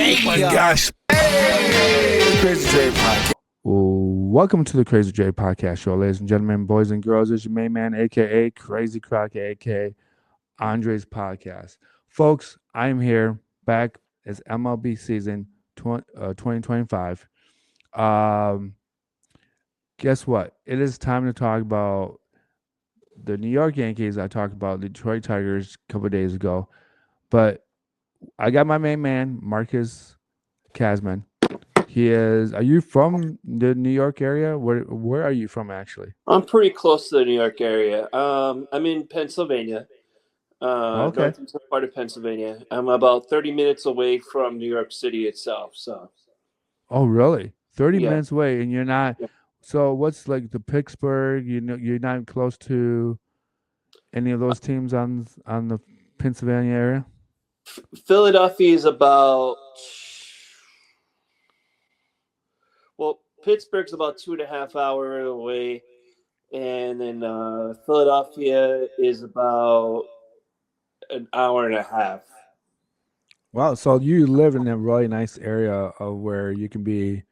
Oh my gosh. Hey, Crazy J Podcast. Welcome to the Crazy J Podcast Show, ladies and gentlemen, boys and girls. It's your main man, aka Crazy Crockett, aka Andre's podcast. Folks, I'm here back as MLB season 2025. Um, guess what? It is time to talk about the New York Yankees. I talked about the Detroit Tigers a couple of days ago, but I got my main man, Marcus Cazeman. He is. Are you from the New York area? Where are you from actually? I'm pretty close to the New York area. I'm in Pennsylvania, Okay. northeastern part of Pennsylvania. I'm about 30 minutes away from New York City itself. So, Oh, really? 30 yeah. minutes away, and you're not. Yeah. So what's like the Pittsburgh? You know, you're not close to any of those teams on the Pennsylvania area. Philadelphia is about, well, Pittsburgh's about 2.5 hours away. And then Philadelphia is about an hour and a half. Wow. So you live in a really nice area of where you can be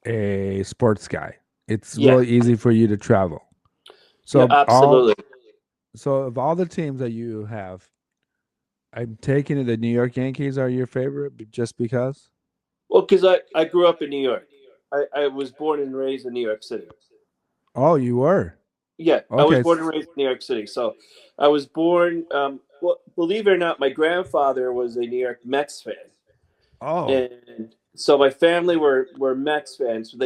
a sports guy. It's Yeah. really easy for you to travel. So Yeah, absolutely. So of all the teams that you have, I'm taking it the New York Yankees are your favorite just because? Well, because I grew up in New York. I was born and raised in New York City. Oh, you were? Yeah, I was Okay. born and raised in New York City. So I was born, well, believe it or not, my grandfather was a New York Mets fan. Oh, And so my family were Mets fans. So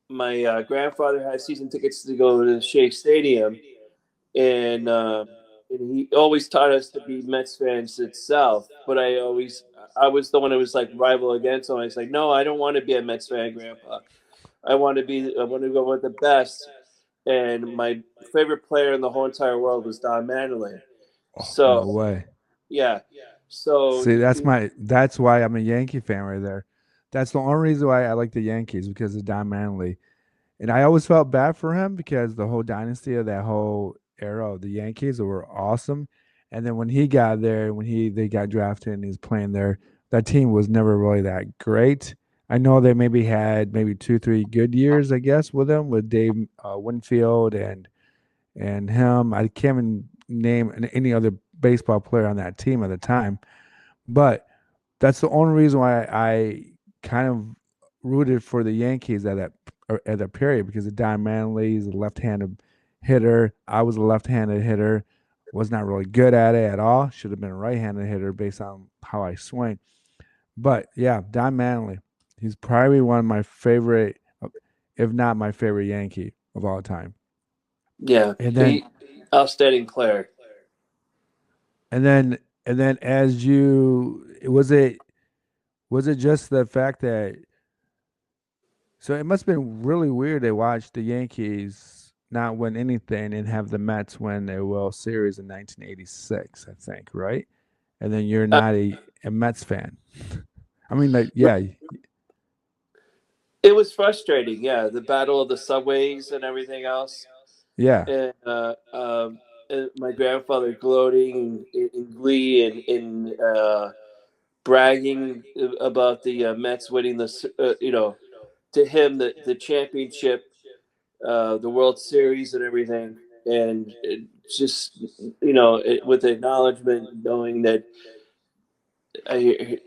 my grandfather had season tickets to go to Shea Stadium, and he always taught us to be Mets fans itself. But I was the one who was like rival against him. I was like, no, I don't want to be a Mets fan, Grandpa. I want to go with the best. And my favorite player in the whole entire world was Don Manley. So no way. yeah, so See, that's why I'm a Yankee fan right there. That's the only reason why I like the Yankees because of Don Manley. And I always felt bad for him because the whole dynasty of that whole era of the Yankees were awesome. And then when he got there, they got drafted and he's playing there, that team was never really that great. I know they maybe had maybe 2, 3 good years, I guess, with him with Dave Winfield and him. I can't even name any other baseball player on that team at the time, but that's the only reason why I kind of rooted for the Yankees at that period because of Don Manley. He's a left-handed hitter. I was a left-handed hitter. Was not really good at it at all. Should have been a right-handed hitter based on how I swing. But yeah, Don Manley. He's probably one of my favorite, if not my favorite Yankee of all time. yeah, And then outstanding player. and then as you was it just the fact that so it must have been really weird to watch the Yankees not win anything and have the Mets win a World Series in 1986, I think, right? And then you're not a Mets fan. I mean, like, yeah, It was frustrating, yeah. The battle of the subways and everything else, yeah. and my grandfather gloating in glee and bragging about the Mets winning to him the championship, the World Series and everything, and just with acknowledgement, knowing that I hear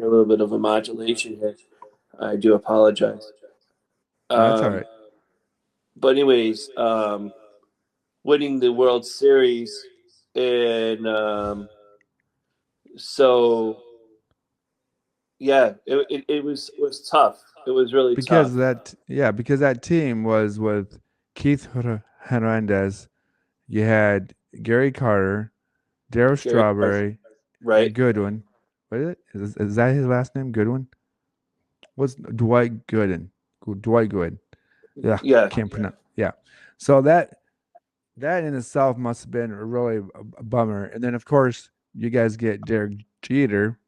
a little bit of a modulation here. I do apologize. That's all right. But anyways, winning the World Series, and so yeah, it was tough. It was really tough. Because that team was with Keith Hernandez. You had Gary Carter, Darryl Gary Carter, Strawberry, right? and Goodwin. What is it? Is that his last name? Goodwin? What's Dwight Gooden? Dwight Gooden. Yeah, Yeah. can't pronounce. Yeah, so that in itself must have been really a bummer. And then of course you guys get Derek Jeter,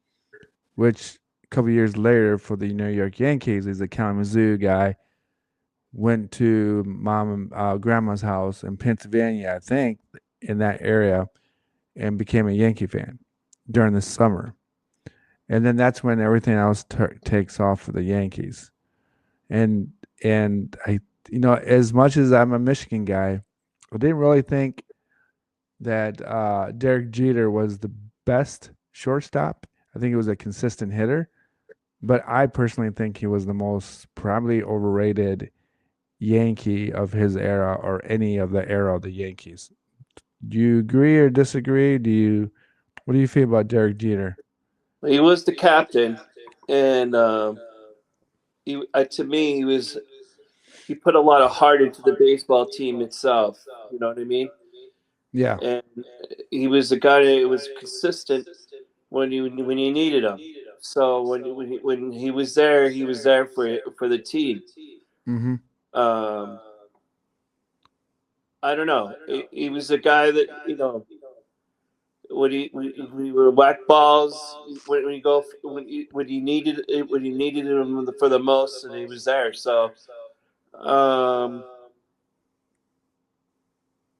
which a couple years later for the New York Yankees is a Kalamazoo guy. Went to mom and grandma's house in Pennsylvania, I think, in that area, and became a Yankee fan during the summer. and then that's when everything else takes off for the Yankees. And I, as much as I'm a Michigan guy, I didn't really think that Derek Jeter was the best shortstop. I think he was a consistent hitter, but I personally think he was the most probably overrated Yankee of his era or any of the era of the Yankees. Do you agree or disagree? What do you feel about Derek Jeter? He was the captain, and to me, he put a lot of heart into the baseball team itself. You know what I mean? Yeah. And he was the guy that was consistent when you needed him. So when he was there for the team. Mm-hmm. Um, I don't know. He was a guy that when he were whack balls when you go when you needed him for the most, and he was there. So um,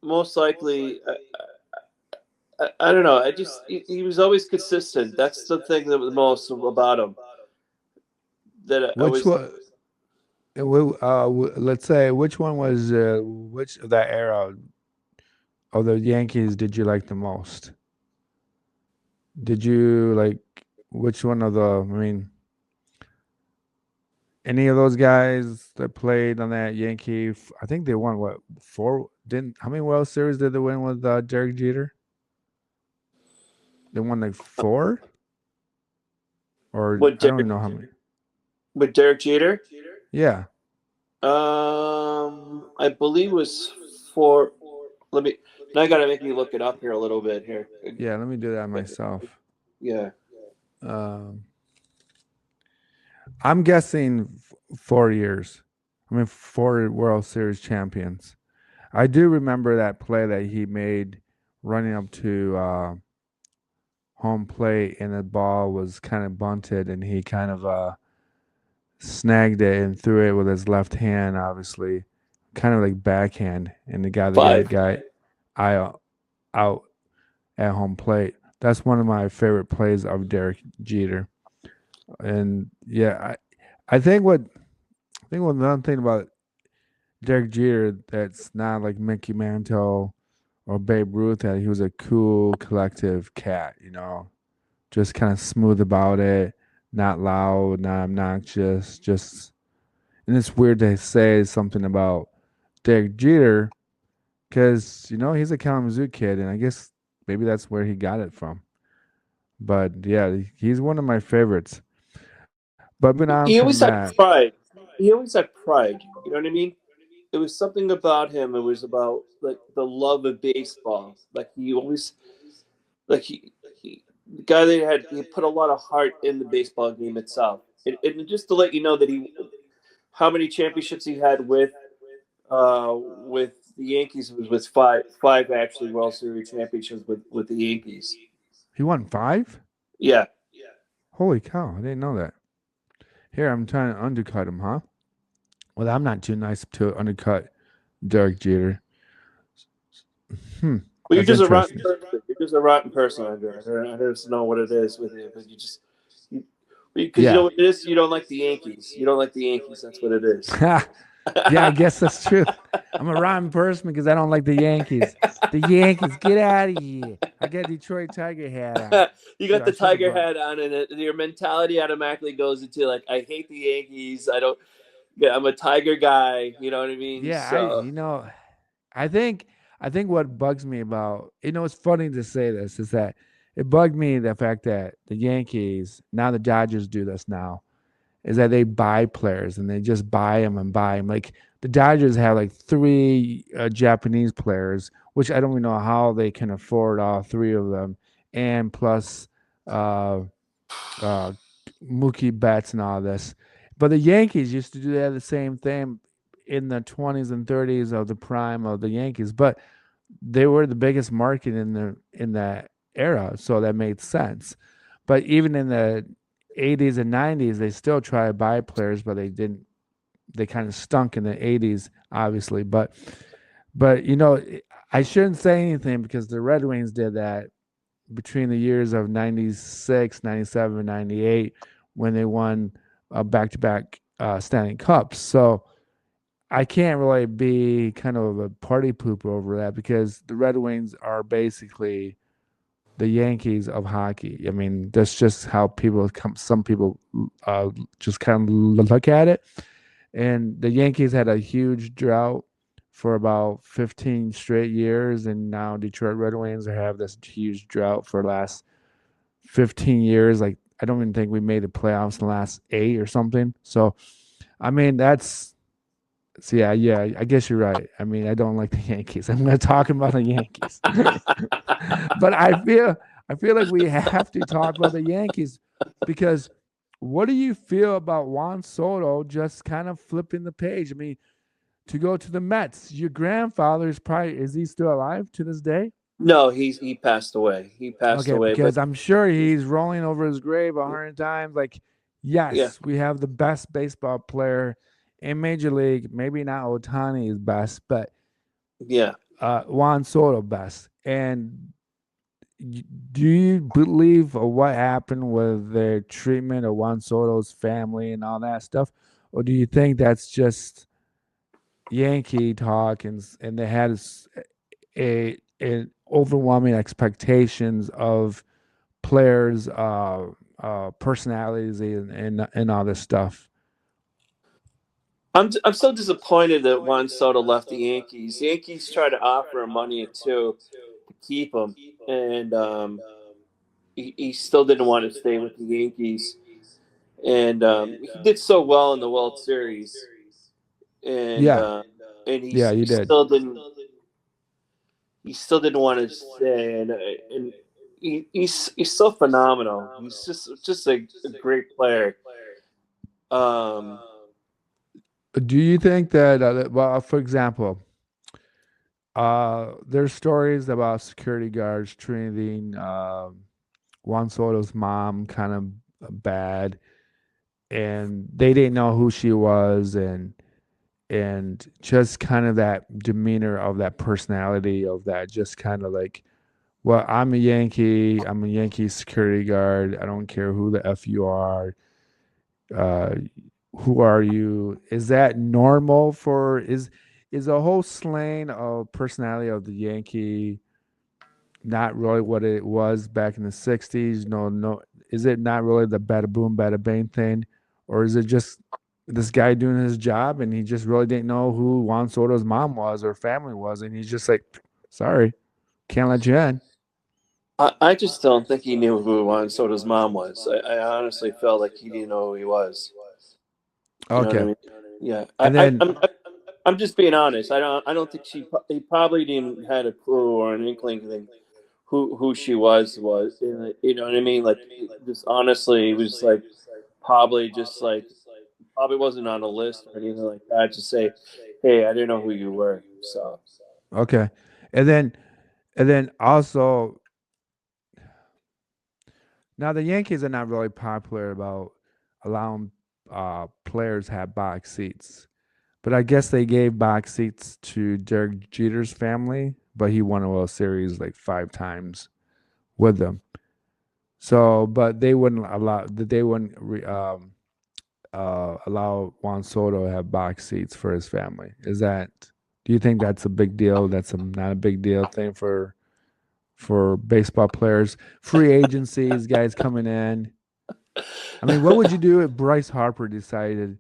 most likely, I don't know. He was always consistent. That's the thing that was most about him. That I Which was one? Let's say which one was which of that era of the Yankees did you like the most? Did you like which one of the? I mean, any of those guys that played on that Yankee? I think they won what four? Didn't how many World Series did they win with Derek Jeter? They won like four, or with I don't even Derek know how many. with Derek Jeter. Yeah, I believe it was for. Let me. Now I got to make me look it up here a little bit here. yeah. Let me do that myself. Yeah, Um, I'm guessing 4 years. I mean, 4 World Series champions. I do remember that play that he made running up to home plate, and the ball was kind of bunted, and he kind of snagged it and threw it with his left hand, obviously, kind of like backhand, and the five. guy eye out at home plate. That's one of my favorite plays of Derek Jeter. And yeah, I think one another thing about Derek Jeter that's not like Mickey Mantle or Babe Ruth, that he was a cool, collective cat, just kind of smooth about it, not loud, not obnoxious, just. And it's weird to say something about Derek Jeter because he's a Kalamazoo kid, and I guess maybe that's where he got it from. But yeah, he's one of my favorites. But moving on He from always had that, pride. He always had pride. You know what I mean? It was something about him. It was about like the love of baseball. Like he always, like the guy that he put a lot of heart in the baseball game itself. And just to let you know that how many championships he had with the Yankees was with five actually World Series championships with the Yankees. he won 5. Yeah. Holy cow! I didn't know that. Here, I'm trying to undercut him, huh? Well, I'm not too nice to undercut Derek Jeter. Hmm, Well, you're that's just a rotten interesting. person. You're just a rotten person, Andre. I don't know what it is with you, but because you know Yeah. what it is. You don't like the Yankees. You don't like the Yankees. That's what it is. Yeah, I guess that's true. I'm a rotten person because I don't like the Yankees. The Yankees, get out of here. I got Detroit Tiger hat on. You got I the should have Tiger brought. hat on, and your mentality automatically goes into like, I hate the Yankees. I don't. Yeah, I'm a Tiger guy. You know what I mean? Yeah, So I think what bugs me about it's funny to say this is that it bugged me the fact that the Yankees, now the Dodgers do this now, is that they buy players and they just buy them and buy them. Like the Dodgers have like 3 Japanese players, which I don't even know how they can afford all 3 of them, and plus uh, uh, Mookie Betts and all this. But the Yankees used to do that the same thing in the 20s and 30s of the prime of the Yankees, but they were the biggest market in that era, so that made sense. But even in the 80s and 90s, they still try to buy players, but they didn't. They kind of stunk in the 80s, obviously. But I shouldn't say anything because the Red Wings did that between the years of 96, 97, 98, when they won back-to-back Stanley Cups. So I can't really be kind of a party pooper over that because the Red Wings are basically the Yankees of hockey. I mean, that's just how people come. Some people just kind of look at it. And the Yankees had a huge drought for about 15 straight years, and now Detroit Red Wings have this huge drought for the last 15 years. Like I don't even think we made the playoffs in the last 8 or something. So, I mean, that's so yeah. I guess you're right. I mean, I don't like the Yankees. I'm going to talk about the Yankees, but I feel like we have to talk about the Yankees because what do you feel about Juan Soto just kind of flipping the page? I mean, to go to the Mets. Your grandfather is he still alive to this day? No, he passed away. He passed Okay, away, but because I'm sure he's rolling over his grave 100 times. Like, yeah, yes, we have the best baseball player in Major League. Maybe not Otani is best, but yeah. Juan Soto best. And do you believe what happened with the treatment of Juan Soto's family and all that stuff, or do you think that's just Yankee talk and they had an overwhelming expectations of players' personalities and all this stuff? I'm so disappointed that Juan Soto left the Yankees. The Yankees tried to offer him money too to keep him, and he still didn't want to stay with the Yankees. And he did so well in the World Series, and Yeah, uh, and yeah, you he did. still didn't want to stay, and he's so phenomenal. He's just a great player. Um, Do you think that, well, for example, there's stories about security guards treating Juan Soto's mom kind of bad, and they didn't know who she was, and just kind of that demeanor of that personality of that, just kind of like, well, I'm a Yankee. I'm a Yankee security guard. I don't care who the f you are. Uh, who are you? Is that normal for is a whole slang of personality of the Yankee not really what it was back in the '60s? No, no. Is it not really the bada boom, bada bang thing, or is it just this guy doing his job and he just really didn't know who Juan Soto's mom was or family was, and he's just like, sorry, can't let you in. I just don't think he knew who Juan Soto's mom was. I honestly felt like he didn't know who he was. You know what I Okay, mean? Yeah, and then I'm just being honest. I don't think he probably didn't had a clue or an inkling thing who she was. You know what I mean? Like just honestly, it was like probably just like probably wasn't on a list or anything like that to say, hey, I didn't know who you were. So okay, and then also now the Yankees are not really popular about allowing players have box seats. But I guess they gave box seats to Derek Jeter's family, but he won a World Series like 5 times with them. So, but they wouldn't allow Juan Soto to have box seats for his family. Do you think that's a big deal? That's not a big deal thing for baseball players, free agencies, guys coming in. I mean, what would you do if Bryce Harper decided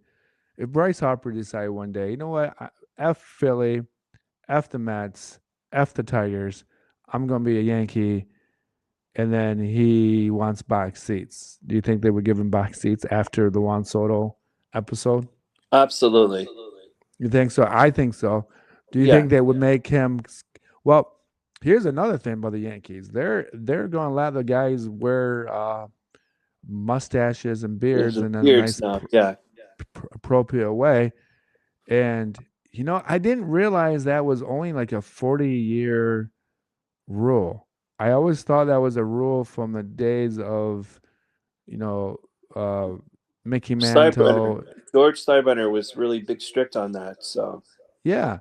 one day, you know what, F Philly, F the Mets, F the Tigers, I'm going to be a Yankee, and then he wants box seats. Do you think they would give him box seats after the Juan Soto episode? absolutely, You think so? I think so. Do you yeah. think they would make him? Well, here's another thing about the Yankees. They're going to let the guys wear mustaches and There's beards a in a beard nice, snob. Yeah. appropriate way. And I didn't realize that was only like a 40-year rule. I always thought that was a rule from the days of, you know, uh, Mickey Steinbrenner, Mantle. George Steinbrenner was really big strict on that. So Yeah,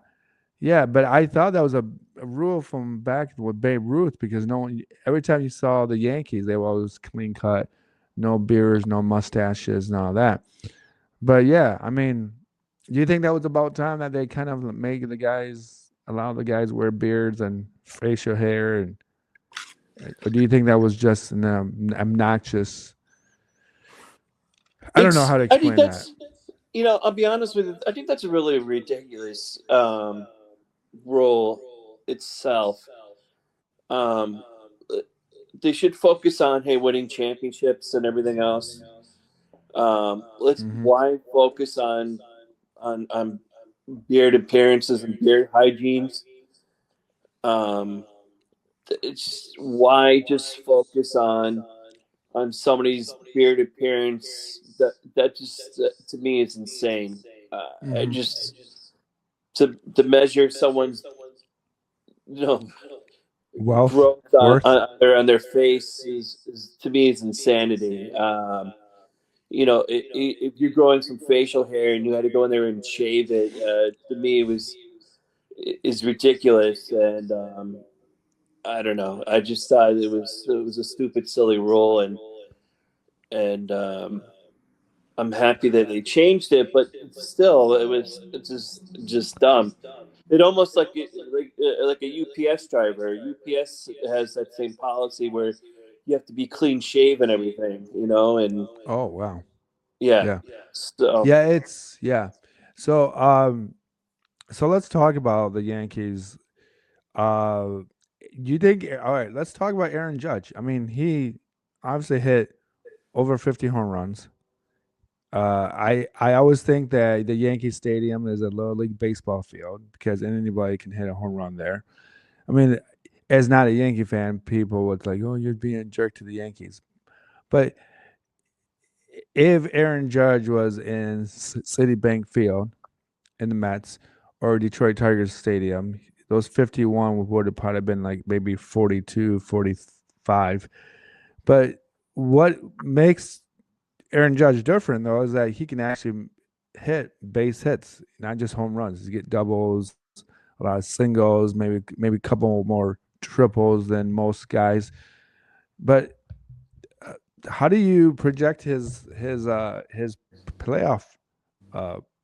Yeah, but I thought that was a rule from back with Babe Ruth because no one every time you saw the Yankees, they were always clean cut, no beards, no mustaches, and all that. But yeah, I mean, do you think that was about time that they kind of make the guys allow the guys wear beards and facial hair, and or do you think that was just an obnoxious? I don't know how to I think explain that. that's, I'll be honest with you. I think that's a really ridiculous role itself. Um, they should focus on, hey, winning championships and everything else. Let's Hmm. Why focus on beard appearances and beard hygienes? Um, it's why just focus on somebody's beard appearance. That just to me is insane. I Hmm. just to measure someone's you know Wealth, growth worth. on their face is to me is insanity. If you're growing some facial hair and you had to go in there and shave it, to me it was is ridiculous. And I don't know. I just thought it was a stupid, silly rule, and I'm happy that they changed it, but still, it's just dumb. It almost like a UPS driver. UPS has that same policy where you have to be clean shave and everything, and Oh wow. yeah. Yeah. So, Yeah, it's yeah. So so let's talk about the Yankees. Uh you think all right, let's talk about Aaron Judge. I mean, he obviously hit over 50 home runs. I always think that the Yankee Stadium is a little league baseball field because anybody can hit a home run there. I mean, as not a Yankee fan, people would like, "Oh, you're being a jerk to the Yankees." But if Aaron Judge was in Citibank Field in the Mets or Detroit Tigers Stadium, those 51 would have probably been like maybe 42, 45. But what makes Aaron Judge different though is that he can actually hit base hits, not just home runs. He get doubles, a lot of singles, maybe a couple more triples than most guys. But uh, how do you project his playoff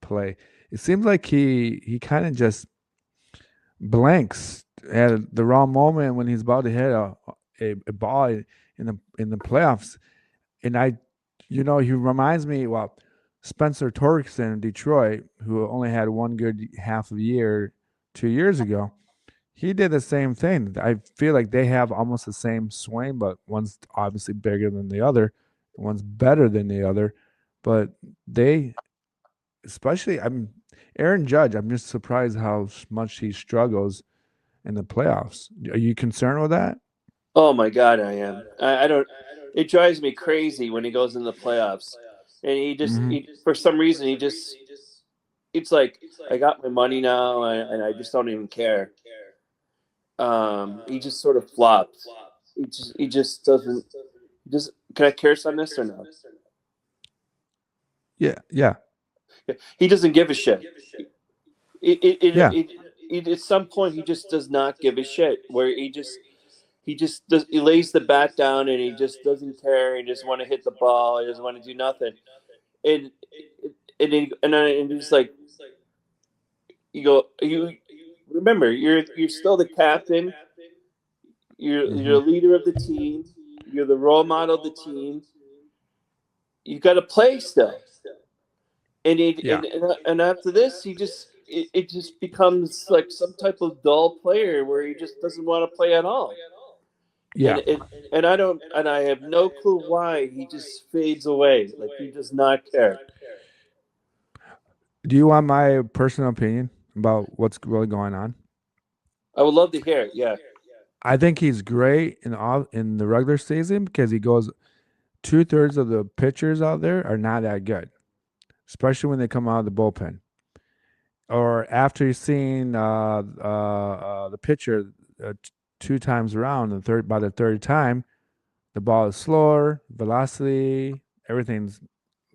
play? It seems like he kind of just blanks at the wrong moment when he's about to hit a ball in the playoffs. And he reminds me, well, Spencer Torkelson in Detroit, who only had one good half of a year 2 years ago. He did the same thing. I feel like they have almost the same swing, but one's obviously bigger than the other, one's better than the other. But they, especially, Aaron Judge. I'm just surprised how much he struggles in the playoffs. Are you concerned with that? oh my God, I am. I don't. It drives me crazy when he goes in the playoffs, and Hmm. for some reason, it's like, I got my money now, and I just don't even care. He just sort of flops. He just doesn't. Just Can I curse on this or no? Yeah, yeah, He doesn't give a shit. yeah, At some point, he just does not give a shit. Where he lays the bat down and he just doesn't care. He just want to hit the ball. He doesn't want to do nothing. And and it's like, you remember, you're still the captain. You're hmm, the leader of the team. You're the role model of the team. You got to play still. yeah, And after this, it just becomes like some type of dull player where he just doesn't want to play at all. And yeah. and I have no clue why he just fades away. Like, he does not care. Do you want my personal opinion about what's really going on? I would love to hear it. Yeah. I think he's great in the regular season because he goes 2/3 of the pitchers out there are not that good, especially when they come out of the bullpen or after you've seen the pitcher two times around. The third by the third time, the ball is slower, velocity, everything's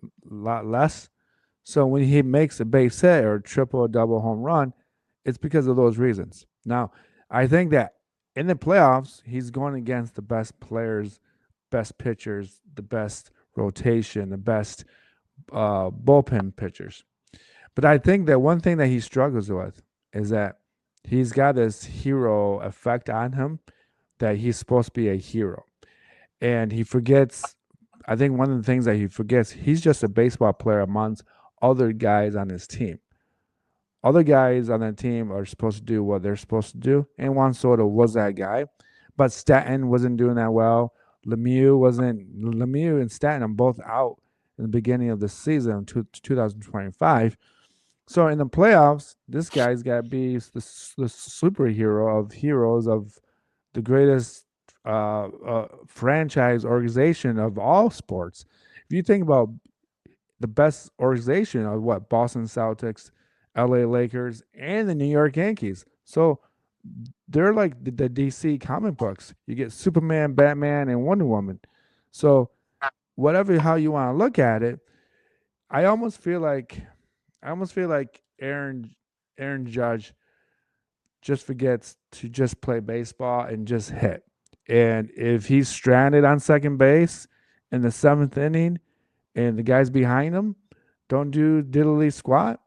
a lot less. So when he makes a base hit or triple or double home run, it's because of those reasons. Now, I think that in the playoffs, he's going against the best players, best pitchers, the best rotation, the best bullpen pitchers. But I think that one thing that he struggles with is that he's got this hero effect on him that he's supposed to be a hero. And he forgets, I think one of the things that he forgets, he's just a baseball player amongst other guys on his team. Other guys on that team are supposed to do what they're supposed to do, and Juan Soto was that guy. But Stanton wasn't doing that well. Lemieux and Stanton are both out in the beginning of the season, 2025. So in the playoffs, this guy's got to be the superhero of heroes of the greatest franchise organization of all sports. If you think about the best organization of what Boston Celtics, LA Lakers, and the New York Yankees. So they're like the DC comic books. You get Superman, Batman, and Wonder Woman. So whatever how you want to look at it, I almost feel like Aaron Judge just forgets to just play baseball and just hit. And if he's stranded on second base in the seventh inning and the guys behind him don't do diddly squat,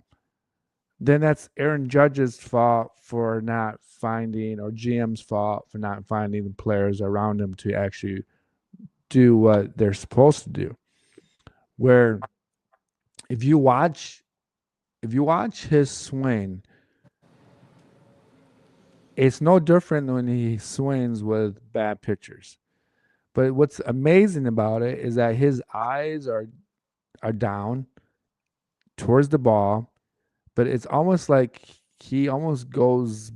then that's Aaron Judge's fault for not finding, or GM's fault for not finding the players around him to actually do what they're supposed to do. Where if you watch his swing, it's no different when he swings with bad pitchers. But what's amazing about it is that his eyes are down towards the ball, but it's almost like he almost goes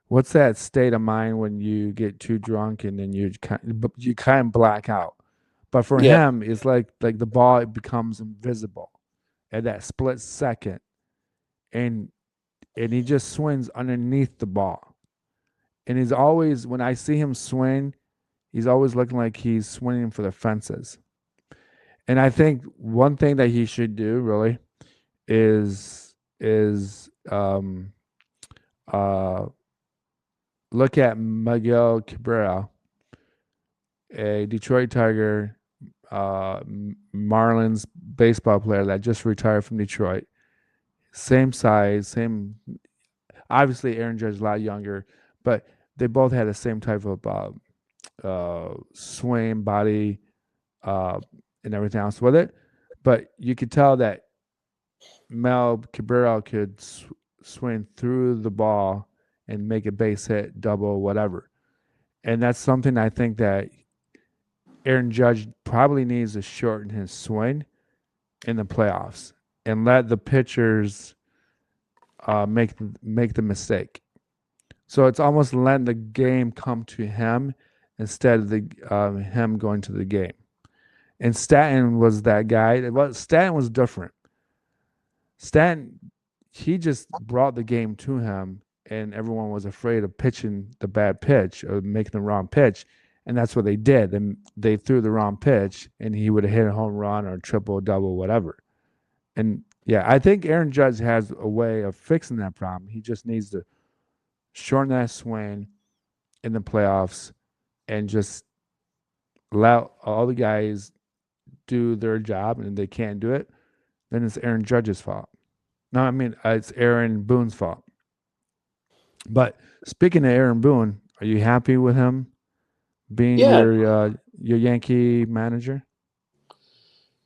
what's that state of mind when you get too drunk and then you kind of black out. But for Yeah. him, it's like the ball it becomes invisible at that split second, and he just swings underneath the ball. And he's always, when I see him swing, he's always looking like he's swinging for the fences. And I think one thing that he should do really is uh look at Miguel Cabrera, a Detroit Tiger, Marlins baseball player that just retired from Detroit. Same size, same. Obviously, Aaron Judge is a lot younger, but they both had the same type of swing, body, uh, and everything else with it. But you could tell that Mel Cabrera could swing through the ball and make a base hit, double, whatever. And that's something I think that Aaron Judge probably needs to shorten his swing in the playoffs and let the pitchers make the mistake. So it's almost letting the game come to him instead of the him going to the game. And Stanton was that guy. Well, Stanton was different. Stanton, he just brought the game to him, and everyone was afraid of pitching the bad pitch or making the wrong pitch, and that's what they did. And they threw the wrong pitch, and he would have hit a home run or a triple, double, whatever. And yeah, I think Aaron Judge has a way of fixing that problem. He just needs to shorten that swing in the playoffs and just allow all the guys do their job, and if they can't do it, then it's Aaron Judge's fault. No, I mean it's Aaron Boone's fault. But speaking of Aaron Boone, are you happy with him being Yeah. your Yankee manager?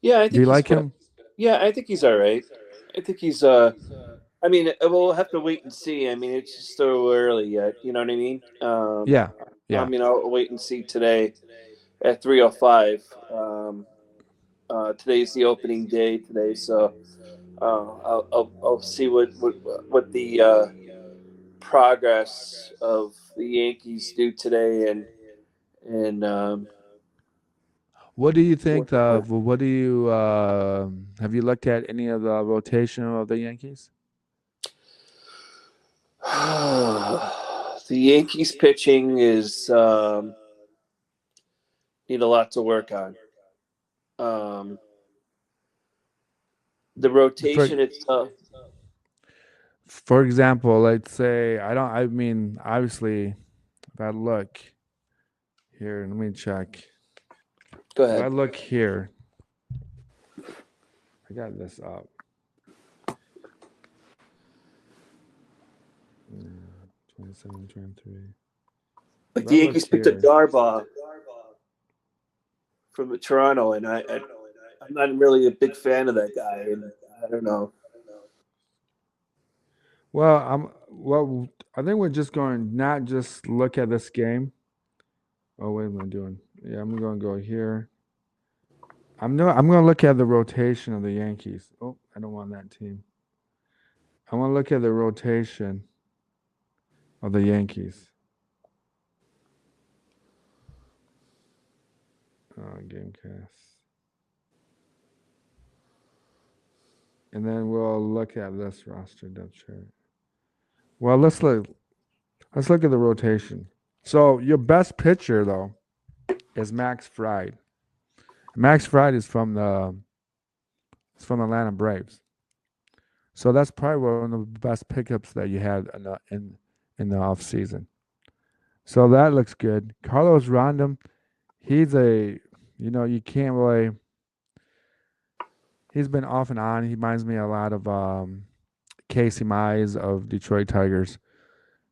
Yeah, I Do think you he's like good. him? Yeah, I think he's all right. I think he's I mean, we'll have to wait and see. I mean, it's just so early yet. You know what I mean? Yeah, I yeah. mean, I'll wait and see today at 3:05. Today's the opening day today, so I'll see what the progress of the Yankees do today, and What do you think what of? What do you have you looked at any of the rotation of the Yankees? the Yankees pitching is need a lot to work on. Um, the For rotation itself. For example, let's say I mean, obviously, if I look here, let me check. Go If I ahead. look here, I got this up. 27, 23. Like If the I look Yankees picked up here, Darbaugh from Toronto, and I'm not really a big fan of that guy, and I don't know. well, I think we're just going not just look at this game. Oh, what am I doing? Yeah, I'm going to go here. I'm going to look at the rotation of the Yankees. Oh, I don't want that team. I want to look at the rotation of the Yankees. Gamecast. And then we'll look at this roster depth chart. Well, let's look at the rotation. So your best pitcher though is Max Fried. Max Fried is from the Atlanta Braves. So that's probably one of the best pickups that you had in the off season. So that looks good. Carlos Rondon, he's you can't really. He's been off and on. He reminds me a lot of Casey Mize of Detroit Tigers.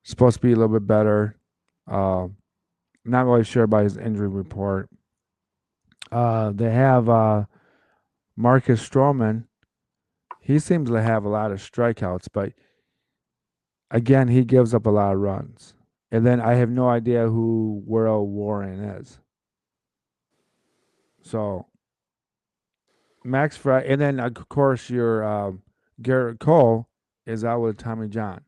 Supposed to be a little bit better. Uh, Not really sure about his injury report. They have Marcus Stroman. He seems to have a lot of strikeouts, but again, he gives up a lot of runs. And then I have no idea who Worrell Warren is. So Max Fry, and then of course your Garrett Cole is out with Tommy John,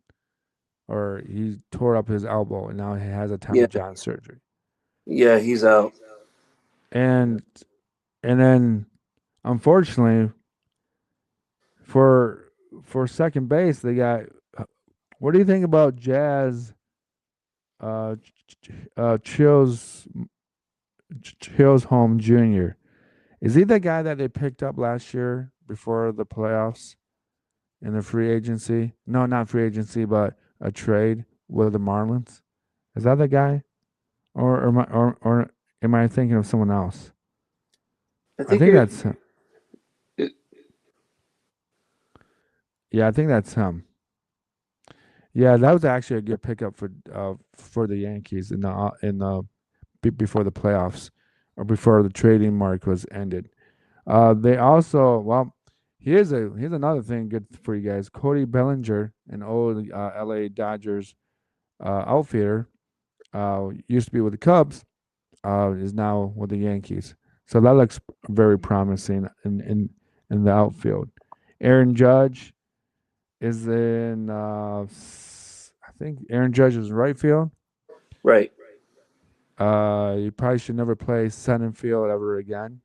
or he tore up his elbow and now he has a Tommy Yeah, John surgery. yeah, he's out. And then unfortunately for second base they got. What do you think about Jazz Chills Home Jr.? Is he the guy that they picked up last year before the playoffs in the free agency? No, not free agency, but a trade with the Marlins. Is that the guy, or am I thinking of someone else? I I think think you're. that's him. Yeah, I think that's him. Yeah, that was actually a good pickup for the Yankees before the playoffs or before the trading mark was ended. They also here's another thing good for you guys. Cody Bellinger, an old L.A. Dodgers outfielder, used to be with the Cubs, is now with the Yankees. So that looks very promising in the outfield. Aaron Judge is in. I think Aaron Judge is in right field. Right. He probably should never play center field ever again.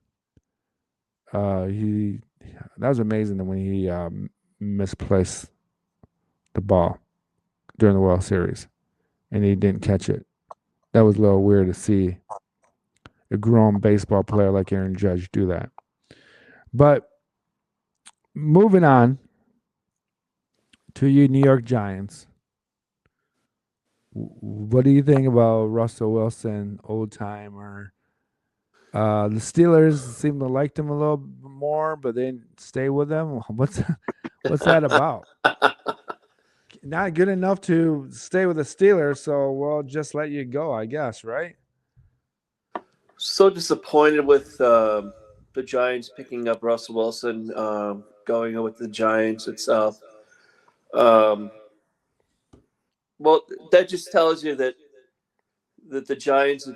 He That was amazing when he misplaced the ball during the World Series and he didn't catch it. That was a little weird to see a grown baseball player like Aaron Judge do that. But moving on to you, New York Giants. What do you think about Russell Wilson, old timer? The Steelers seem to like him a little more, but they didn't stay with him. What's that about? Not good enough to stay with the Steelers, so we'll just let you go, I guess, right? So disappointed with the Giants picking up Russell Wilson, going with the Giants itself. Um, well, that just tells you that the Giants,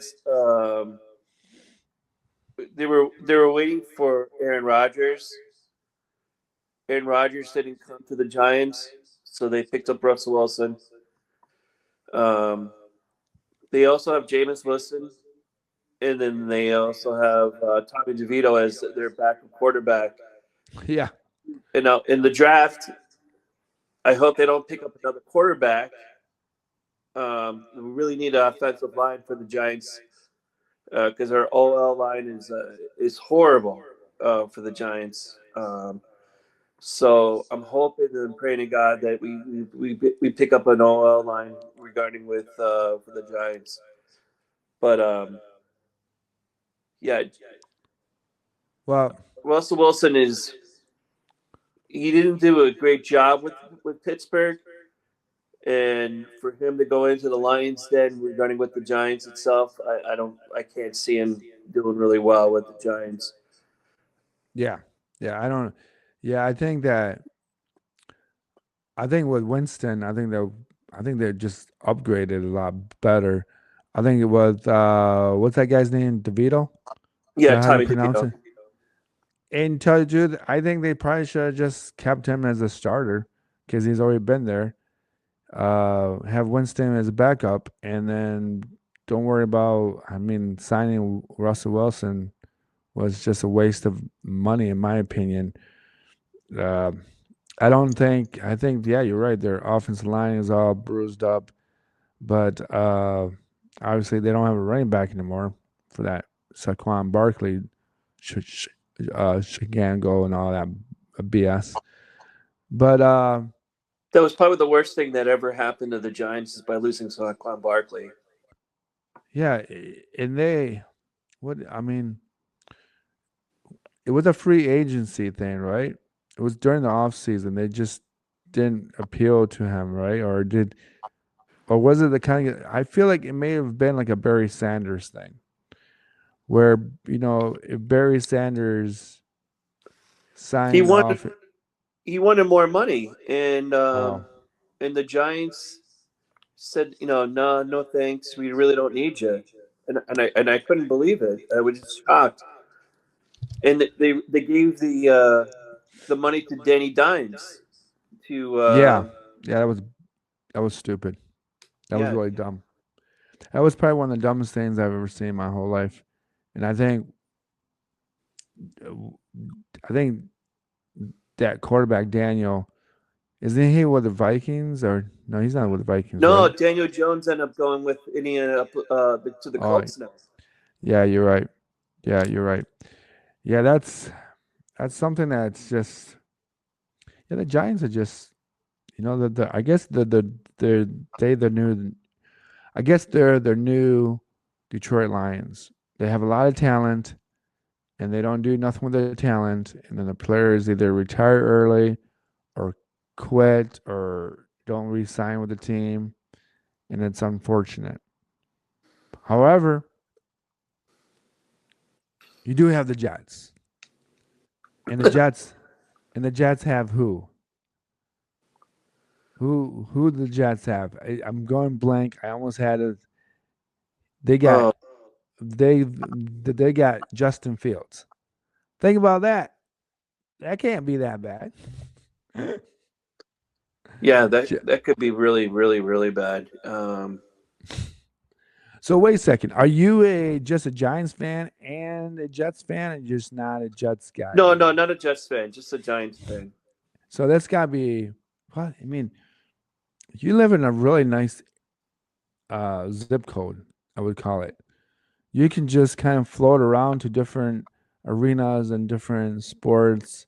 they were waiting for Aaron Rodgers. Aaron Rodgers didn't come to the Giants, so they picked up Russell Wilson. Um, they also have Jameis Winston, and then they also have Tommy DeVito as their backup quarterback. Yeah. And now in the draft, I hope they don't pick up another quarterback. We really need an offensive line for the Giants because our OL line is horrible for the Giants. So I'm hoping and praying to God that we pick up an OL line regarding with for the Giants. But yeah, Well, Russell Wilson is he didn't do a great job with Pittsburgh, and for him to go into the Lions den regarding with the Giants itself, I can't see him doing really well with the Giants. yeah, yeah. I don't. Yeah, I think with Winston, I think they're just upgraded a lot better. I think it was what's that guy's name? DeVito? Is Yeah, that how to Tommy pronounce DeVito. it? And tell you the truth, I think they probably should have just kept him as a starter because he's already been there. Have Winston as a backup, and then don't worry about. I mean, signing Russell Wilson was just a waste of money, in my opinion. Uh, I don't think. I think yeah, you're right. Their offensive line is all bruised up, but obviously they don't have a running back anymore for that Saquon Barkley sh- sh- Chicago and all that BS. But That was probably the worst thing that ever happened to the Giants is by losing Saquon Barkley. yeah, and they what I mean, it was a free agency thing, right? It was during the off season. They just didn't appeal to him, right? Or was it the kind of? I feel like it may have been like a Barry Sanders thing, where if Barry Sanders He signed wanted off, he wanted more money, oh and the Giants said, no, no thanks. We really don't need you. And I couldn't believe it. I was just shocked. And they gave the money to Danny Dimes to yeah, yeah, that was stupid. That was yeah. really dumb. That was probably one of the dumbest things I've ever seen in my whole life. And I think that quarterback Daniel, isn't he with the Vikings or no? He's not with the Vikings, No, right? Daniel Jones ended up going with Indiana to the Oh, Colts now. yeah, you're right. Yeah, you're right. Yeah, that's something that's just yeah. The Giants are just I guess the new I guess they're the new Detroit Lions. They have a lot of talent and they don't do nothing with their talent, and then the players either retire early or quit or don't re-sign with the team, and it's unfortunate. However, you do have the Jets, and the Jets have who? Who the Jets have? I'm going blank. I almost had it. They got Oh, they got Justin Fields. Think about that. That can't be that bad. yeah, that could be really, really, really bad. So wait a second. Are you just a Giants fan and a Jets fan, and just not a Jets guy? No, no, not a Jets fan, just a Giants fan. So that's got to be what I mean. You live in a really nice zip code, I would call it. You can just kind of float around to different arenas and different sports.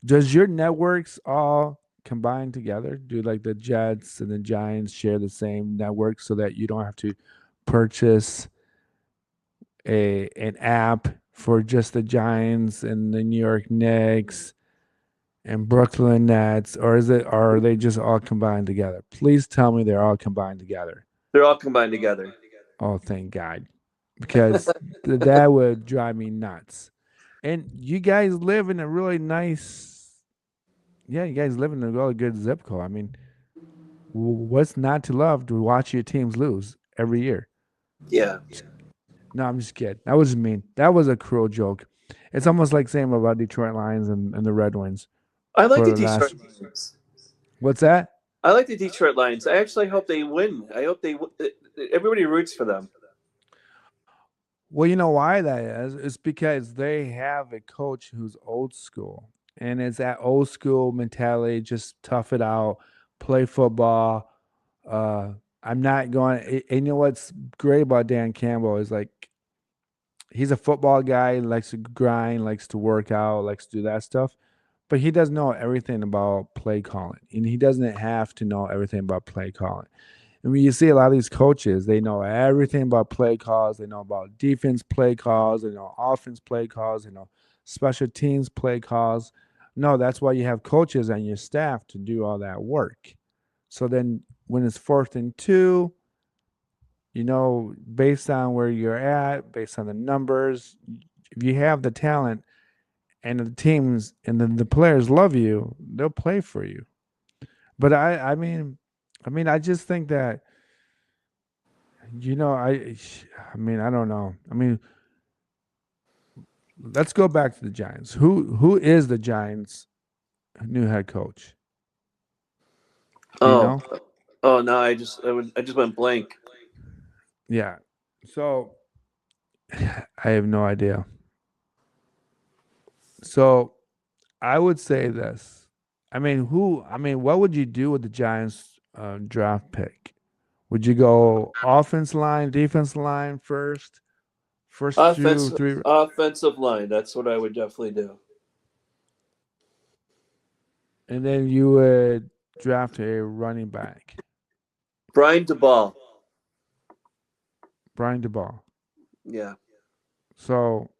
Does your networks all combine together? Do like the Jets and the Giants share the same network so that you don't have to purchase a an app for just the Giants and the New York Knicks and Brooklyn Nets, or or are they just all combined together? Please tell me they're all combined together. They're all combined together. Oh, thank God, because that would drive me nuts. And you guys live in a really nice, yeah, you guys live in a really good zip code. I mean, what's not to love to watch your teams lose every year? Yeah, No, I'm just kidding. That was mean. That was a cruel joke. It's almost like saying about Detroit Lions and the Red Wings I like for the the Detroit last. Lions. What's that? I like the Detroit Lions. I actually hope they win. I hope everybody roots for them. Well, you know why that is? It's because they have a coach who's old school. And it's that old school mentality, just tough it out, play football. Uh, I'm not going. And you know what's great about Dan Campbell is like he's a football guy, likes to grind, likes to work out, likes to do that stuff. but he doesn't know everything about play calling, and he doesn't have to know everything about play calling. I mean, you see a lot of these coaches, they know everything about play calls, they know about defense play calls, they know offense play calls, they know special teams play calls. No, that's why you have coaches on your staff to do all that work. So then when it's 4th and 2, based on where you're at, based on the numbers, if you have the talent and the teams and the players love you, they'll play for you. But I just think that I don't know. I mean, let's go back to the Giants. Who is the Giants' new head coach? Do you Oh, know? oh no! I just went blank. Yeah. So I have no idea. So I would say this. What would you do with the Giants draft pick? Would you go offense line, defense line first? First two, three, Offensive line. That's what I would definitely do. and then you would draft a running back, Brian DeBall. Brian DeBall. Yeah. So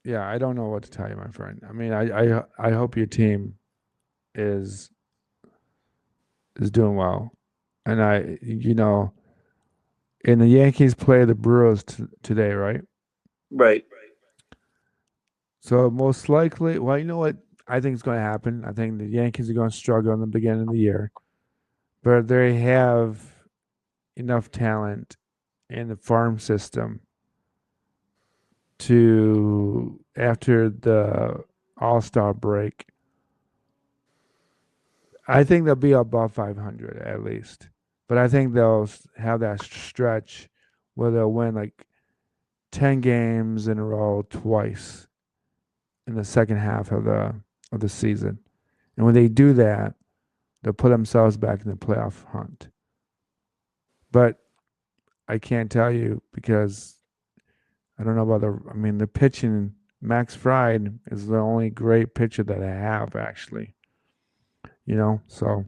yeah, I don't know what to tell you, my friend. I mean, I hope your team is doing well, and and the Yankees play the Brewers today, right? Right. So most likely, well, you know what I think is going to happen. I think the Yankees are going to struggle in the beginning of the year, but they have enough talent in the farm system to after the All-Star break. I think they'll be above 500 at least, but I think they'll have that stretch where they'll win like 10 games in a row twice in the second half of the season. And when they do that, they'll put themselves back in the playoff hunt. But I can't tell you because I don't know about the pitching. Max Fried is the only great pitcher that I have actually. So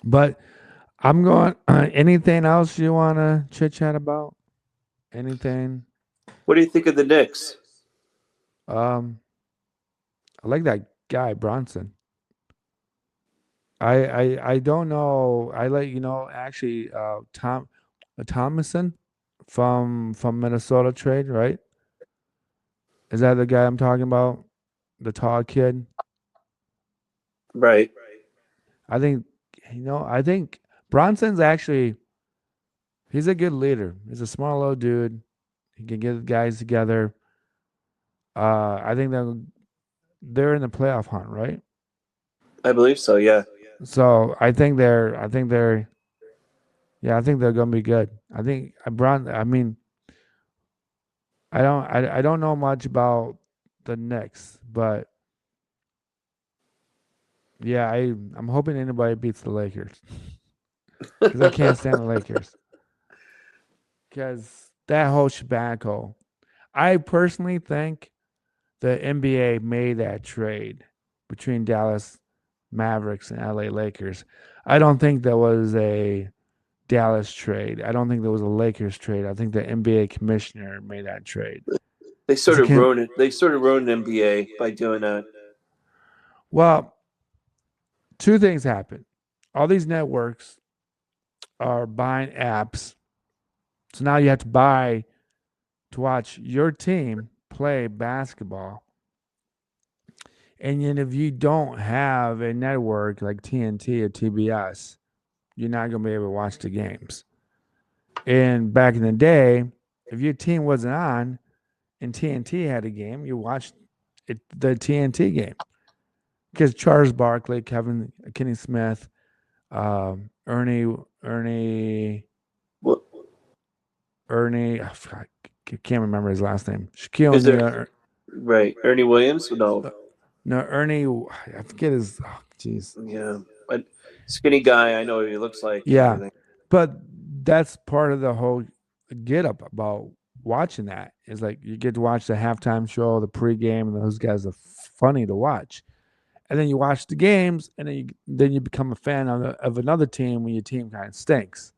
but I'm going. Anything else you want to chit chat about? Anything? What do you think of the Knicks? Um, I like that guy Bronson. I don't know. I like actually Thomason from Minnesota trade, right? Is that the guy I'm talking about? The tall kid. Right. I think I think Bronson's actually he's a good leader. He's a small little dude. He can get guys together. I think they're in the playoff hunt, right? I believe so. Yeah. So I think they're gonna be good. I think Bron. I mean, I don't know much about the Knicks, but yeah, I'm hoping anybody beats the Lakers because I can't stand the Lakers because that whole shebang. I personally think the NBA made that trade between Dallas Mavericks and LA Lakers. I don't think that was a Dallas trade. I don't think there was a Lakers trade. I think the NBA commissioner made that trade. They sort of ruined it. They sort of ruined NBA by doing that. Well, two things happen. All these networks are buying apps. So now you have to buy to watch your team play basketball. And then if you don't have a network like TNT or TBS, you're not going to be able to watch the games. And back in the day, if your team wasn't on and TNT had a game, you watched the TNT game because Charles Barkley, Kenny Smith, Ernie, What I can't remember his last name. Shaquille is O'Neal. there? Right. Ernie Williams? No. No, Ernie. I forget his. Oh, jeez. Yeah. But skinny guy. I know what he looks like. Yeah, but that's part of the whole get up about watching that. It's like you get to watch the halftime show, the pregame, and those guys are funny to watch. And then you watch the games, and then you become a fan of another team when your team kind of stinks.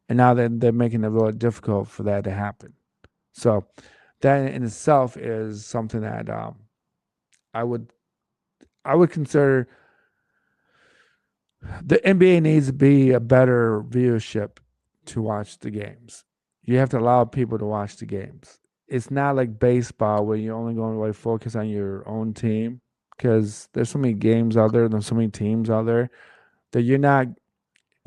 And now they're making it really difficult for that to happen. So that in itself is something that I would I would consider the NBA needs to be a better viewership to watch the games. You have to allow people to watch the games. It's not like baseball where you're only going to like focus on your own team because there's so many games out there, there's so many teams out there that you're not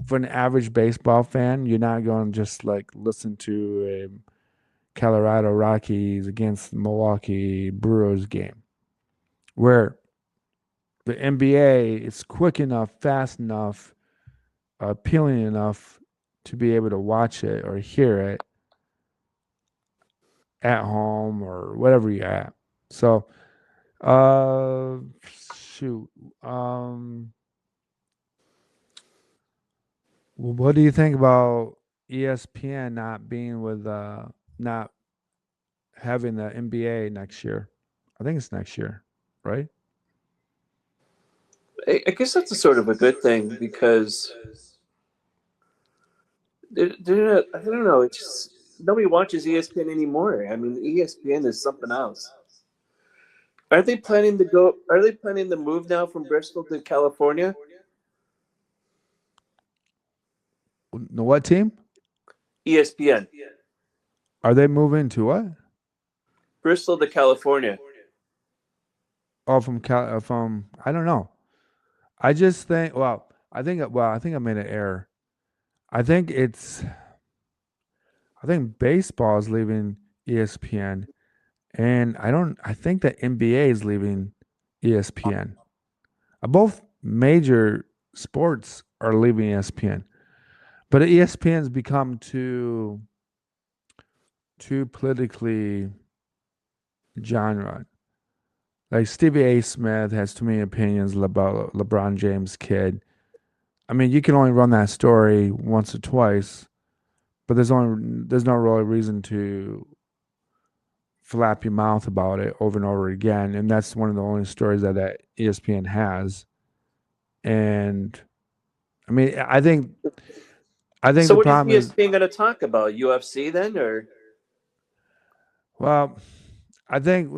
for an average baseball fan, you're not going to just like listen to a Colorado Rockies against the Milwaukee Brewers game where the NBA is quick enough, fast enough, appealing enough to be able to watch it or hear it at home or whatever you're at. So, uh, shoot. Um, what do you think about ESPN not being with not having the NBA next year? I think it's next year, right? I guess that's a sort of a good thing because I don't know. It's just, nobody watches ESPN anymore. I mean, ESPN is something else. Are they planning to go? Are they planning to move now from Bristol to California? What team ESPN, are they moving to? What? Bristol to California. Oh, from I don't know. I just think. I think I made an error. I think it's. I think baseball is leaving ESPN, and I don't. I think that NBA is leaving ESPN. Both major sports are leaving ESPN, but ESPN's become too politically genre. Like Stevie A. Smith has too many opinions about LeBron James' kid. I mean, you can only run that story once or twice, but there's no really reason to flap your mouth about it over and over again. And that's one of the only stories that ESPN has. And I mean, I think So the what is problem is, ESPN going to talk about? UFC then, or well, I think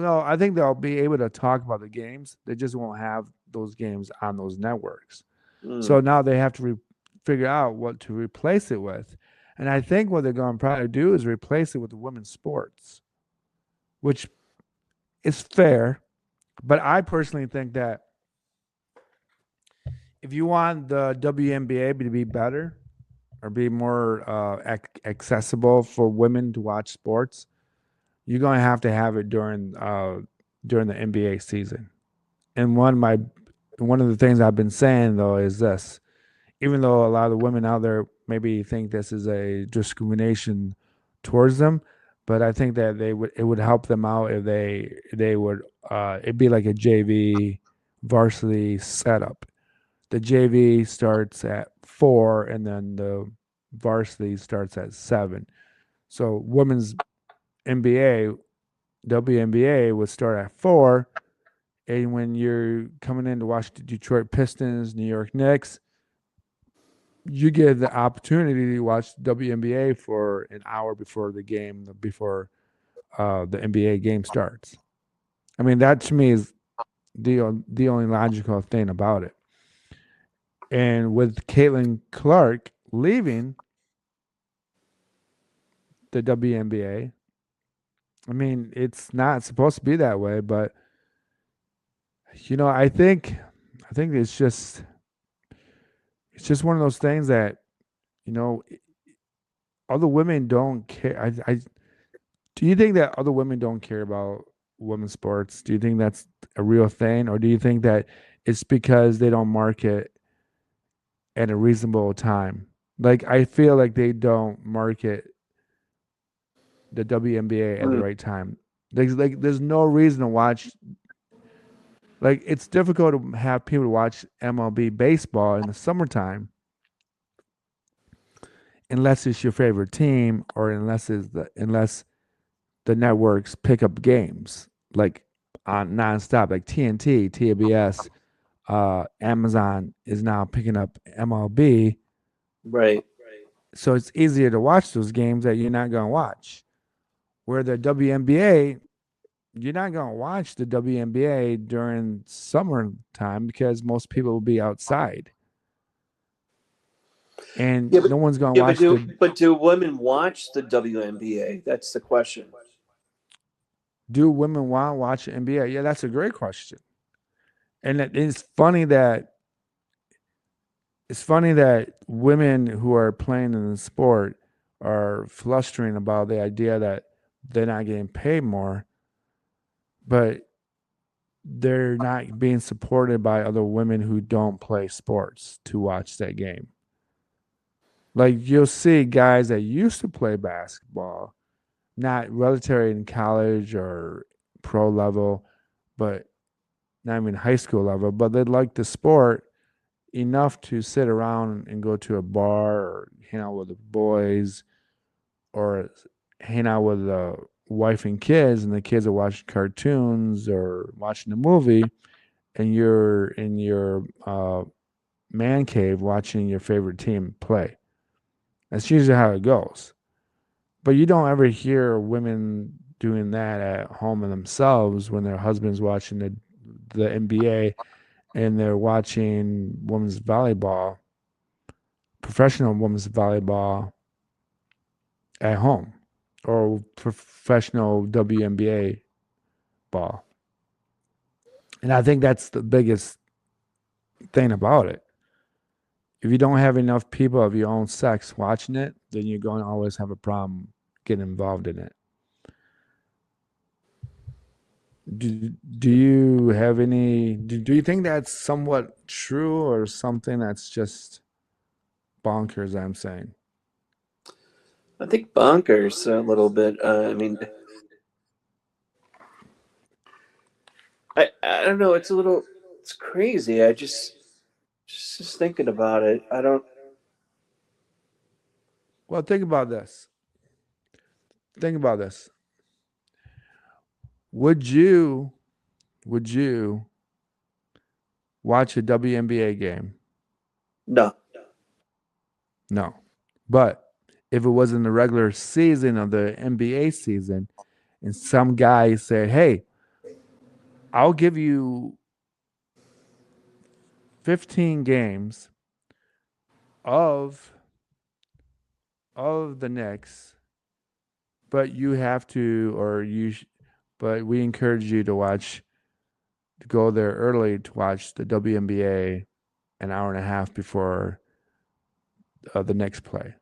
they'll be able to talk about the games. They just won't have those games on those networks. hmm. So now they have to figure out what to replace it with. And I think what they're going to probably do is replace it with the women's sports, which is fair. But I personally think that if you want the WNBA to be better or be more accessible for women to watch sports, you're going to have it during the NBA season. And one of the things I've been saying though is this: even though a lot of the women out there maybe think this is a discrimination towards them, but I think that it would help them out if they would it'd be like a JV varsity setup. The JV starts at 4 and then the varsity starts at 7. So women's NBA, WNBA would start at 4, and when you're coming in to watch the Detroit Pistons, New York Knicks, you get the opportunity to watch WNBA for an hour before the NBA game starts. I mean, that to me is the only logical thing about it. And with Caitlin Clark leaving the WNBA, I mean, it's not supposed to be that way, but I think it's just one of those things that you know other women don't care. I Do you think that other women don't care about women's sports? Do you think that's a real thing, or do you think that it's because they don't market at a reasonable time? Like I feel like they don't market the WNBA at the Hmm. right time. There's no reason to watch. Like it's difficult to have people watch MLB baseball in the summertime unless it's your favorite team or unless the networks pick up games like on nonstop, like TNT, TBS, Amazon is now picking up MLB. Right. So it's easier to watch those games that you're not going to watch. Where the WNBA, you're not going to watch the WNBA during summertime because most people will be outside. And Yeah, no one's going to yeah, watch the. but do women watch the WNBA? That's the question. Do women want to watch the NBA? Yeah, that's a great question. And it's funny that women who are playing in the sport are flustering about the idea that they're not getting paid more, but they're not being supported by other women who don't play sports to watch that game. Like you'll see guys that used to play basketball, not relatively in college or pro level, but not even high school level, but they like the sport enough to sit around and go to a bar or hang out with the boys or hang out with the wife and kids, and the kids are watching cartoons or watching a movie, and you're in your man cave watching your favorite team play. That's usually how it goes. But you don't ever hear women doing that at home themselves when their husband's watching the NBA and they're watching women's volleyball, professional women's volleyball at home or professional WNBA ball. And I think that's the biggest thing about it. If you don't have enough people of your own sex watching it, then you're going to always have a problem getting involved in it. Do you have any do you think that's somewhat true or something that's just bonkers I'm saying? I think bonkers a little bit. I mean, I don't know. It's crazy. I just thinking about it. I don't. Well, think about this. Think about this. Would you would you watch a WNBA game? No. No. But if it was in the regular season of the NBA season and some guy said, "Hey, I'll give you 15 games of the Knicks, but you have to but we encourage you to go there early to watch the WNBA an hour and a half before the Knicks play."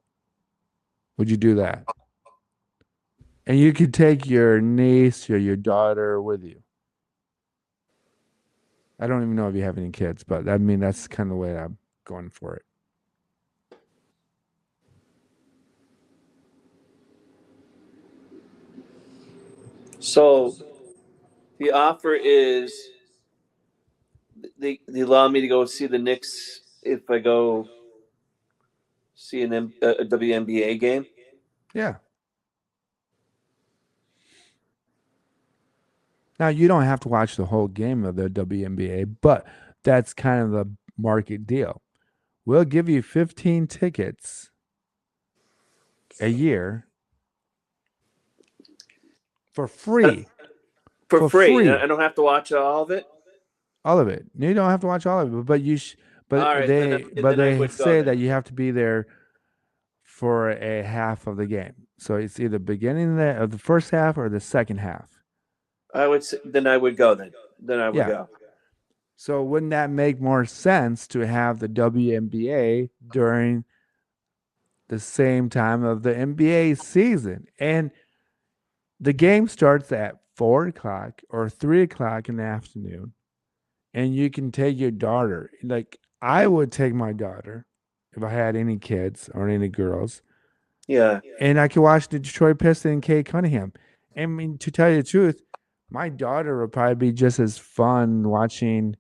Would you do that? And you could take your niece or your daughter with you. I don't even know if you have any kids, but I mean that's kind of the way I'm going for it. So the offer is they allow me to go see the Knicks if I go see a WNBA game. Yeah. Now you don't have to watch the whole game of the WNBA, but that's kind of the market deal. We'll give you 15 tickets a year for free. For For free. free. I don't have to watch all of it. All of it. You don't have to watch all of it, but All right, but then I they would go say then. that you have to be there for a half of the game. So it's either beginning of the first half or the second half. Then I would go then. Then I would Yeah. go. So wouldn't that make more sense to have the WNBA during the same time of the NBA season? And the game starts at 4 o'clock or 3 o'clock in the afternoon, and you can take your daughter. Like I would take my daughter if I had any kids or any girls, Yeah. and I could watch the Detroit Pistons and Kate Cunningham. I mean, to tell you the truth, my daughter would probably be just as fun watching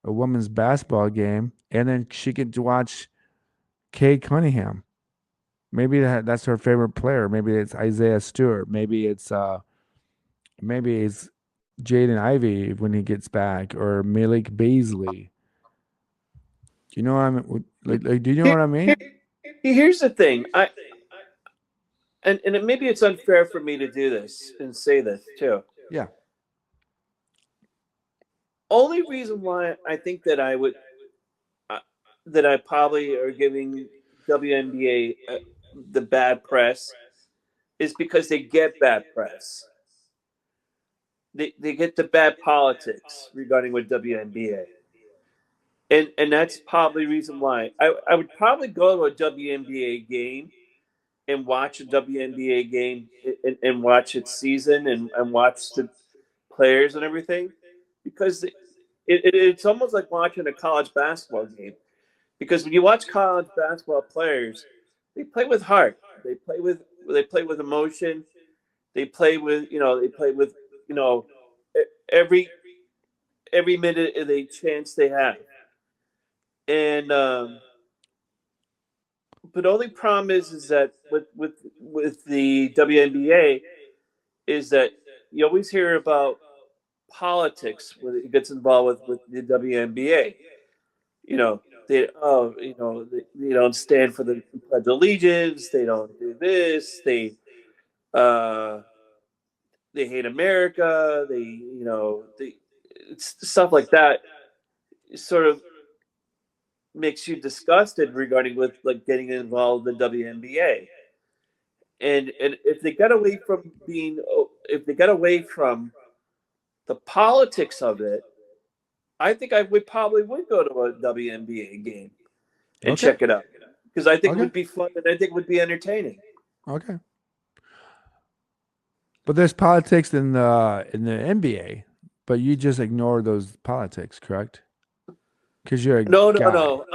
a women's basketball game, and then she could watch Kate Cunningham. Maybe that's her favorite player. Maybe it's Isaiah Stewart. Maybe it's maybe it's Jaden Ivey when he gets back, or Malik Beasley. You know what I mean? Like, do you know Here, what I here, mean? here's the thing. Maybe it's unfair for me to do this and say this too. Yeah. Only reason why I think that I would uh, that I probably are giving WNBA the bad press is because they get bad press. They get the bad politics regarding with WNBA. And that's probably the reason why. I would probably go to a WNBA game and watch a WNBA game and watch its season and watch the players and everything because it's almost like watching a college basketball game. Because when you watch college basketball players, they play with heart. They play with emotion. They play with they play with you know every every minute of the chance they have. And but only problem is that with the WNBA is that you always hear about politics when it gets involved with the WNBA. You know, they don't stand for the Pledge of Allegiance. They don't do this. Uh, they hate America. It's stuff like that. Sort of makes you disgusted regarding with like getting involved in the WNBA. And if they got away from if they got away from the politics of it, I think I would probably would go to a WNBA game and Okay. check it out because I think it Okay. would be fun and I think it would be entertaining. Okay. But there's politics in the NBA, but you just ignore those politics, correct? Because you're a No, no, guy. no.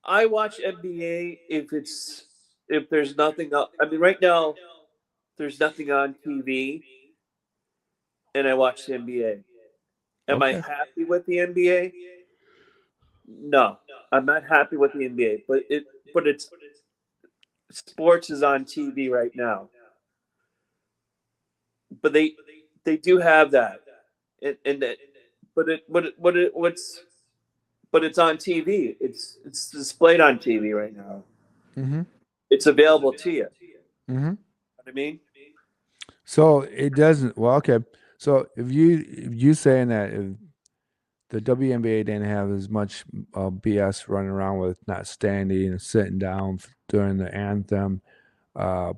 I watch NBA if there's nothing else. I mean, right now there's nothing on TV, and I watch the NBA. Am I Okay. happy with the NBA? No, I'm not happy with the NBA. But it's sports is on TV right now. But they do have that, and that, but it's on TV. It's displayed on TV right now. Mm-hmm. It's available to you. You know Mm-hmm. what I mean? So it doesn't. Well, okay. So if you saying that if the WNBA didn't have as much BS running around with not standing and sitting down during the anthem,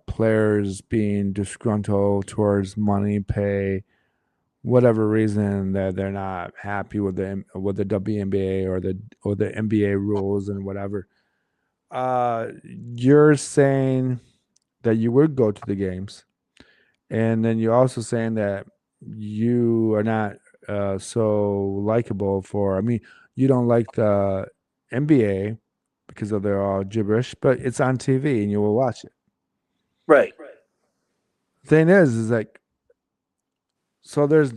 players being disgruntled towards money pay, whatever reason that they're not happy with the WNBA or the NBA rules and whatever. You're saying that you would go to the games, and then you're also saying that you are not so likable for. I mean, you don't like the NBA because of they're all gibberish, but it's on TV and you will watch it. Right. Thing is like so there's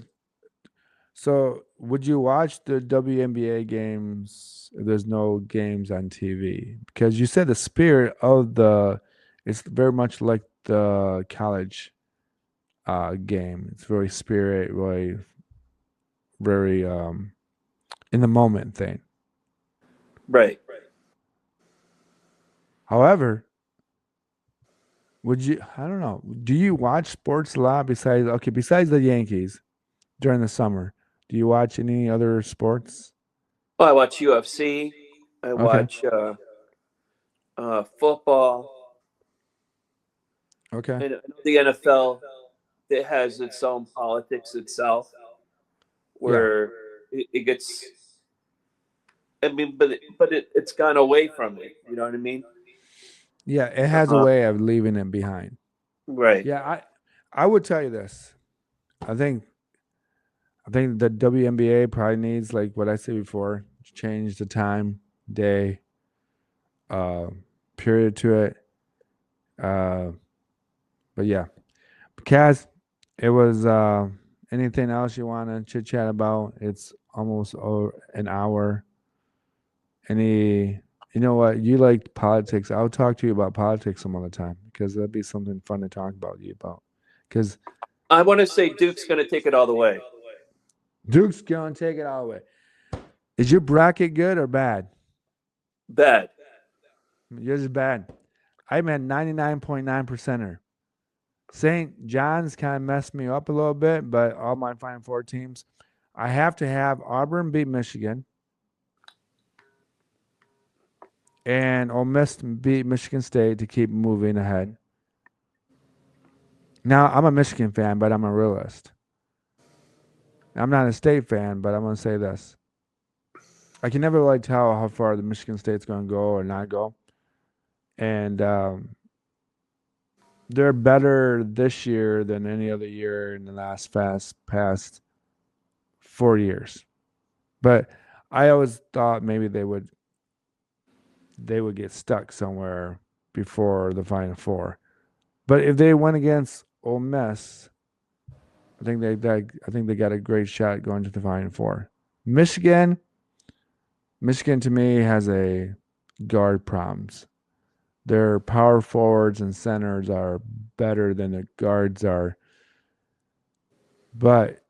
so would you watch the WNBA games if there's no games on TV? Because you said the spirit of the it's very much like the college game. It's very spirit, very in the moment thing. Right. However, would you I don't know, do you watch sports a lot besides the Yankees during the summer? Do you watch any other sports? Well, I watch UFC. I Okay. watch football, Okay. and I know the NFL that has its own politics itself, Yeah. where it gets. I mean, it's gone away from it. You know what I mean? Yeah, it has a Uh, way of leaving it behind. right. Yeah, I would tell you this. I think I think the WNBA probably needs like what I said before, change the time, day, uh, period to it. Uh, but yeah, Kaz, it was anything else you want to chit chat about? It's almost an hour. Any, you know what? You like politics. I'll talk to you about politics some other time because that'd be something fun to talk about you about. because I want to say Duke's going to take it all the way. Duke's going to take it all the way. Is your bracket good or bad? Bad. Yours is bad. I'm at 99.9%er. St. John's kind of messed me up a little bit, but all my Final Four teams, I have to have Auburn beat Michigan and Ole Miss beat Michigan State to keep moving ahead. Now, I'm a Michigan fan, but I'm a realist. I'm not a State fan, but I'm going to say this. I can never really tell how far the Michigan State's going to go or not go. And they're better this year than any other year in the last past 4 years. But I always thought maybe they would get stuck somewhere before the Final Four. But if they went against Ole Miss, I think they got a great shot going to the Final Four. Michigan to me has a guard problems. Their power forwards and centers are better than the guards are. But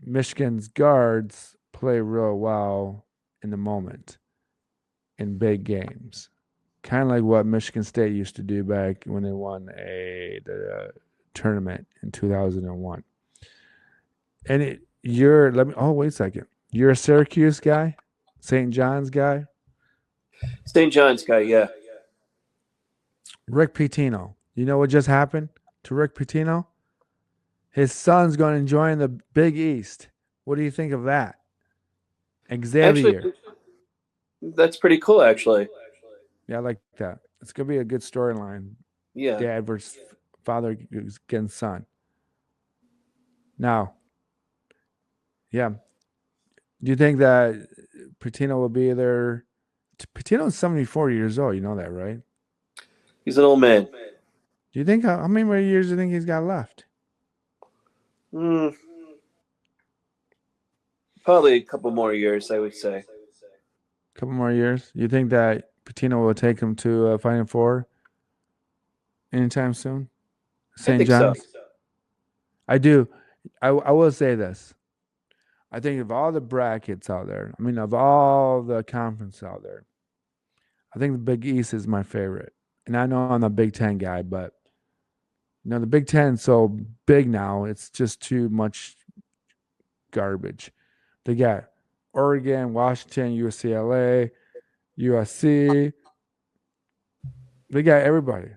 Michigan's guards play real well in the moment in big games. Kind of like what Michigan State used to do back when they won the tournament in 2001. And wait a second. You're a Syracuse guy? St. John's guy? St. John's guy, yeah. Rick Pitino. You know what just happened to Rick Pitino? His son's going to join the Big East. What do you think of that? Xavier. Actually, that's pretty cool, actually. Yeah, I like that. It's going to be a good storyline. Yeah. Dad versus father against son. Now, yeah. Do you think that Pitino will be there? Pitino's 74 years old. You know that, right? He's an old man. Do you think how many more years do you think he's got left? Probably a couple more years, I would say. A couple more years. You think that Pitino will take him to Final Four anytime soon? St. John's? So. I do. I will say this. I think of all the brackets out there, of all the conferences out there, I think the Big East is my favorite. And I know I'm a Big Ten guy, but the Big Ten's so big now, it's just too much garbage. They got Oregon, Washington, UCLA, USC. They got everybody.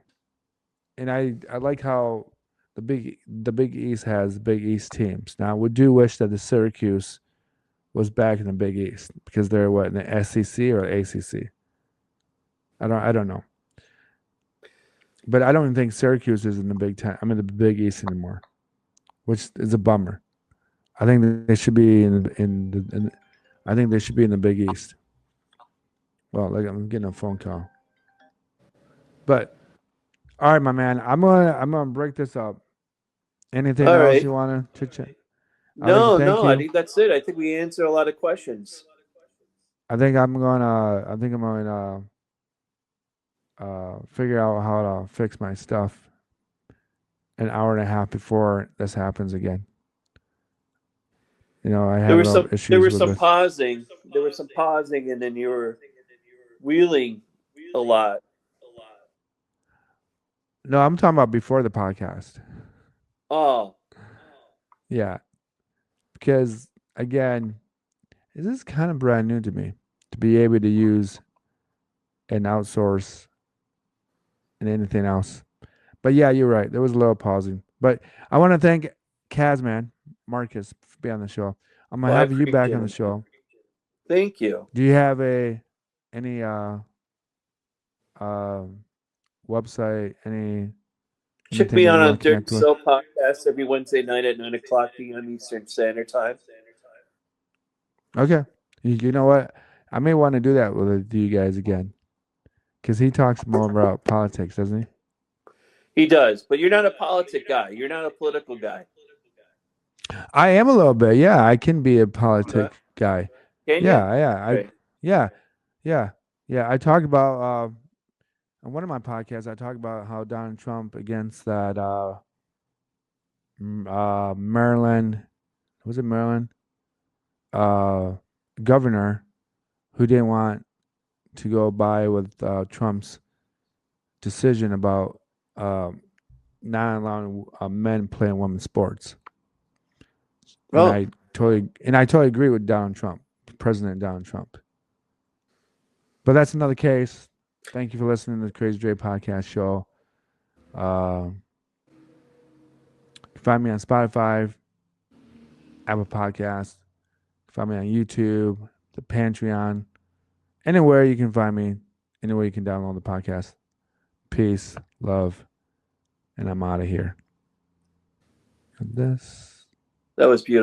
And I like how the Big East has Big East teams. Now, we do wish that the Syracuse was back in the Big East because they're in the SEC or ACC. I don't know. But I don't think Syracuse is in the Big Ten. The Big East anymore, which is a bummer. I think they should be I think they should be in the Big East. Well, I'm getting a phone call. But all right, my man, I'm gonna break this up. Anything else you want to chit-chat? No, I think that's it. I think we answered a lot of questions. I think I'm gonna figure out how to fix my stuff an hour and a half before this happens again. I have issues. There was some pausing. There was some pausing, and then you were wheeling a lot. No, I'm talking about before the podcast. Oh. Yeah. Because, again, this is kind of brand new to me to be able to use and outsource and anything else. But, yeah, you're right. There was a little pausing. But I want to thank Cazeman Marcus for being on the show. I'm going to have you back on the show. Thank you. Do you have any website, check me out on Dirk Cell Podcast every Wednesday night at 9:00 p.m. Eastern Standard Time. Okay. You know what? I may want to do that with you guys again. Because he talks more about politics, doesn't he? He does. But you're not a politic guy. You're not a political guy. I am a little bit. Yeah, I can be a politic guy. Can you? Yeah. I talk about on one of my podcasts. I talk about how Donald Trump against that Maryland, was it Maryland? Governor who didn't want to go by with Trump's decision about not allowing men playing women's sports. Oh. I totally agree with Donald Trump, President Donald Trump. But that's another case. Thank you for listening to the Crazy Dre podcast show. You can find me on Spotify, Apple Podcasts. Find me on YouTube, the Patreon, anywhere you can find me, anywhere you can download the podcast. Peace, love, and I'm out of here. And this. That was beautiful.